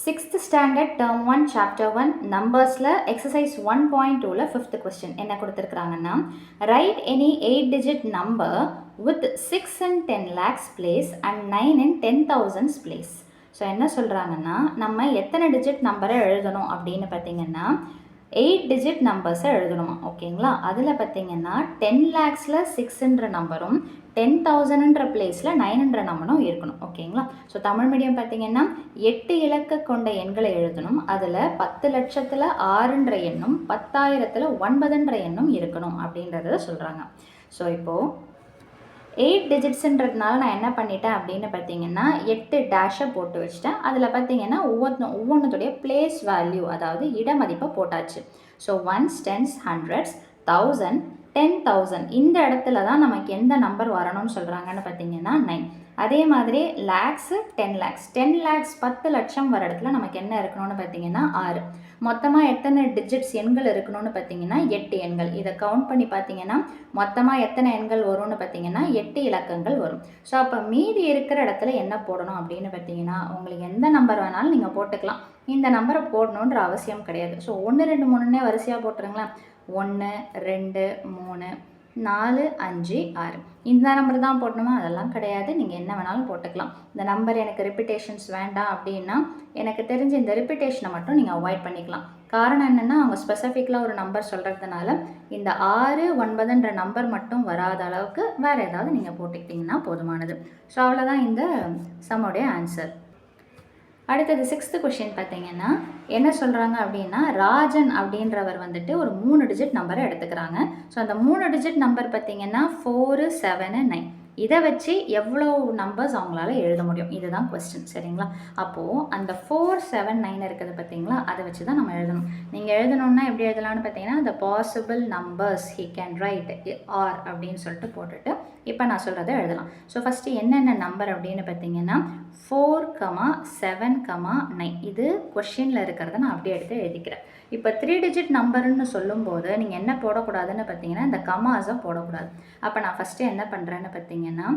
6th standard term 1 chapter 1 numbers-ல exercise 1.2ல 5th question என்ன கொடுத்திருக்காங்கன்னா write any 8 digit number with 6 in 10 lakhs place and 9 in 10,000 place. So என்ன சொல்கிறாங்கன்னா நம்ம எத்தனை digit நம்பரை எழுதணும் அப்படின்னு பார்த்தீங்கன்னா 8 டிஜிட் நம்பர்ஸை எழுதணுமா ஓகேங்களா. அதில் பார்த்தீங்கன்னா 10 lakhsல 6ன்ற நம்பரும் 10,000ன்ற பிளேஸில் 9ன்ற நம்பரும் இருக்கணும் ஓகேங்களா. ஸோ தமிழ் மீடியம் பார்த்தீங்கன்னா 8 இலக்க கொண்ட எண்களை எழுதணும். அதில் 10 லட்சத்தில் 6ன்ற எண்ணும் 10,000ல் 9ன்ற எண்ணும் இருக்கணும் அப்படின்றத சொல்கிறாங்க. ஸோ இப்போது 8 டிஜிட்ஸுன்றதுனால நான் என்ன பண்ணிட்டேன் அப்படின்னு பார்த்தீங்கன்னா 8 டேஷை போட்டு வச்சுட்டேன். அதில் பார்த்தீங்கன்னா ஒவ்வொன்றுத்துடைய பிளேஸ் வேல்யூ அதாவது இடமதிப்பை போட்டாச்சு. ஸோ ஒன்ஸ், டென்ஸ், ஹண்ட்ரட்ஸ், 1000, 10,000 இந்த இடத்துல தான் நமக்கு எந்த நம்பர் வரணும்னு சொல்கிறாங்கன்னு பார்த்தீங்கன்னா 9. அதே மாதிரி லேக்ஸு 10 lakhs 10 lakhs 10 லட்சம் வர இடத்துல நமக்கு என்ன இருக்கணும்னு பார்த்தீங்கன்னா 6. மொத்தமாக எத்தனை டிஜிட்ஸ் எண்கள் இருக்கணும்னு பார்த்தீங்கன்னா 8 எண்கள். இதை கவுண்ட் பண்ணி பார்த்தீங்கன்னா மொத்தமாக எத்தனை எண்கள் வரும்னு பார்த்தீங்கன்னா 8 இலக்கங்கள் வரும். ஸோ அப்போ மீதி இருக்கிற இடத்துல என்ன போடணும் அப்படின்னு பார்த்தீங்கன்னா உங்களுக்கு எந்த நம்பர் வேணாலும் நீங்கள் போட்டுக்கலாம். இந்த நம்பரை போடணுன்ற அவசியம் கிடையாது. ஸோ 1 2 3ன்னே வரிசையாக போட்டுருங்களேன். 1 2 3 4 5 6 இந்த நம்பர் தான் போடணுமா அதெல்லாம் கிடையாது. நீங்கள் என்ன வேணாலும் போட்டுக்கலாம். இந்த நம்பர் எனக்கு ரிப்பிட்டேஷன்ஸ் வேண்டாம் அப்படின்னா எனக்கு தெரிஞ்ச இந்த ரிப்பிட்டேஷனை மட்டும் நீங்கள் அவாய்ட் பண்ணிக்கலாம். காரணம் என்னென்னா அவங்க ஸ்பெசிஃபிக்கலாக ஒரு நம்பர் சொல்கிறதுனால இந்த 6 9ன்ற நம்பர் மட்டும் வராத அளவுக்கு வேறு ஏதாவது நீங்கள் போட்டுக்கிட்டிங்கன்னா போதுமானது. ஸோ அவ்வளோதான் இந்த சம்முடைய ஆன்சர். அடுத்தது 6th கொஷின் பார்த்தீங்கன்னா என்ன சொல்கிறாங்க அப்படின்னா ராஜன் அப்படின்றவர் வந்துட்டு ஒரு 3 டிஜிட் நம்பரை எடுத்துக்கிறாங்க. ஸோ அந்த 3 டிஜிட் நம்பர் பார்த்தீங்கன்னா 4 7 9 இதை வச்சு எவ்வளோ நம்பர்ஸ் அவங்களால எழுத முடியும் இதுதான் கொஸ்டின் சரிங்களா. அப்போது அந்த 4 7 9 இருக்குது பார்த்தீங்களா அதை வச்சு தான் நம்ம எழுதணும். நீங்கள் எழுதணுன்னா எப்படி எழுதலாம்னு பார்த்தீங்கன்னா the possible numbers he can write are அப்படின்னு சொல்லிட்டு போட்டுட்டு இப்போ நான் சொல்கிறத எழுதலாம். ஸோ ஃபஸ்ட்டு என்னென்ன நம்பர் அப்படின்னு பார்த்தீங்கன்னா 4, 7, 9 இது கொஷினில் இருக்கிறத நான் அப்படியே எடுத்து எழுதிக்கிறேன். இப்போ 3 டிஜிட் நம்பர்னு சொல்லும்போது நீங்கள் என்ன போடக்கூடாதுன்னு பார்த்தீங்கன்னா இந்த கமாஸை போடக்கூடாது. அப்போ நான் ஃபஸ்ட்டு என்ன பண்ணுறேன்னு பார்த்தீங்கன்னா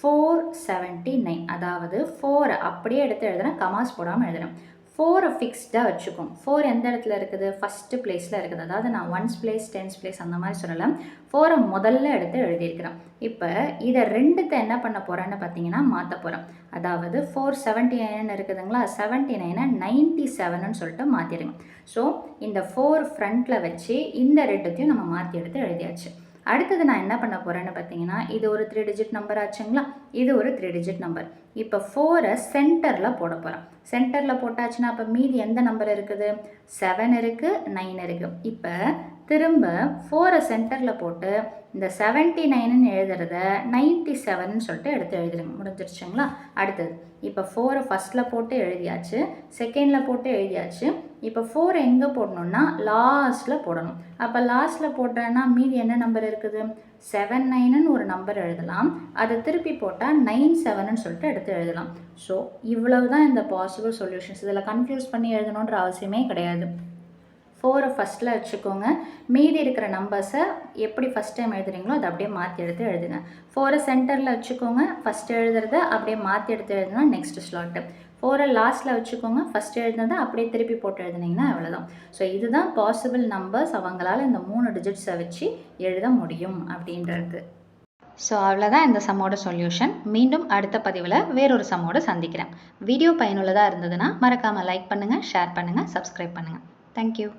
479 அதாவது 4 அப்படியே எடுத்து எழுதுகிறேன், கமாஸ் போடாமல் எழுதுகிறேன். 4 ஃபிக்ஸ்டாக வச்சுக்கோம். 4 எந்த இடத்துல இருக்குது ஃபஸ்ட்டு பிளேஸில் இருக்குது. அதாவது நான் 1's place 10's place அந்த மாதிரி சொல்லலை. 4 முதல்ல எடுத்து எழுதியிருக்கிறேன். இப்போ இதை ரெண்டுத்தை என்ன பண்ண போகிறேன்னு பார்த்தீங்கன்னா மாற்ற போகிறேன். அதாவது 479 இருக்குதுங்களா 79 97ன்னு சொல்லிட்டு மாற்றிடுங்க. ஸோ இந்த 4 ஃப்ரண்ட்டில் வச்சு இந்த ரெண்டுத்தையும் நம்ம மாற்றி எடுத்து எழுதியாச்சு. அடுத்தது நான் என்ன பண்ண போகிறேன்னு பார்த்தீங்கன்னா இது ஒரு 3 டிஜிட் நம்பர் ஆச்சுங்களா, இது ஒரு 3 டிஜிட் நம்பர். இப்போ 4 சென்டரில் போட போகிறேன். சென்டரில் போட்டாச்சுன்னா அப்போ மீதி எந்த நம்பர் இருக்குது 7 இருக்குது 9 இருக்குது. இப்போ திரும்ப 4 சென்டரில் போட்டு இந்த 79ன்னு எழுதுறத 97ன்னு சொல்லிட்டு எடுத்து எழுதிடுங்க. முடிஞ்சிருச்சுங்களா. அடுத்தது இப்போ 4 ஃபஸ்ட்டில் போட்டு எழுதியாச்சு, செகண்டில் போட்டு எழுதியாச்சு. இப்போ 4 எங்கே போடணுன்னா லாஸ்ட்டில் போடணும். அப்போ லாஸ்ட்டில் போட்டேன்னா மீதி என்ன நம்பர் இருக்குது 7 9ன்னு ஒரு நம்பர் எழுதலாம். அதை திருப்பி போட்டால் 97ன்னு சொல்லிட்டு எடுத்து எழுதலாம். ஸோ இவ்வளவு தான் இந்த பாசிபிள் சொல்யூஷன்ஸ். இதில் கன்ஃபியூஸ் பண்ணி எழுதணுன்ற அவசியமே கிடையாது. 4 ஃபஸ்ட்டில் வச்சுக்கோங்க. மீதி இருக்கிற நம்பர்ஸை எப்படி ஃபஸ்ட் டைம் எழுதுறீங்களோ அதை அப்படியே மாற்றி எடுத்து எழுதுங்க. 4 சென்டரில் வச்சுக்கோங்க, ஃபஸ்ட்டு எழுதுறத அப்படியே மாற்றி எடுத்து எழுதுனா நெக்ஸ்ட் ஸ்லாட்டு. 4 லாஸ்ட்டில் வச்சுக்கோங்க, ஃபஸ்ட்டு எழுதுனதை அப்படியே திருப்பி போட்டு எழுதுனீங்கன்னா அவ்வளோதான். ஸோ இதுதான் பாசிபிள் நம்பர்ஸ் அவங்களால இந்த 3 டிஜிட்ஸை வச்சு எழுத முடியும் அப்படின்றது. ஸோ அவ்வளோதான் இந்த சம்மோட சொல்யூஷன். மீண்டும் அடுத்த பதிவில் வேறொரு சம்மோடு சந்திக்கிறேன். வீடியோ பயனுள்ளதாக இருந்ததுன்னா மறக்காமல் லைக் பண்ணுங்கள், ஷேர் பண்ணுங்கள், சப்ஸ்கிரைப் பண்ணுங்கள். தேங்க்யூ.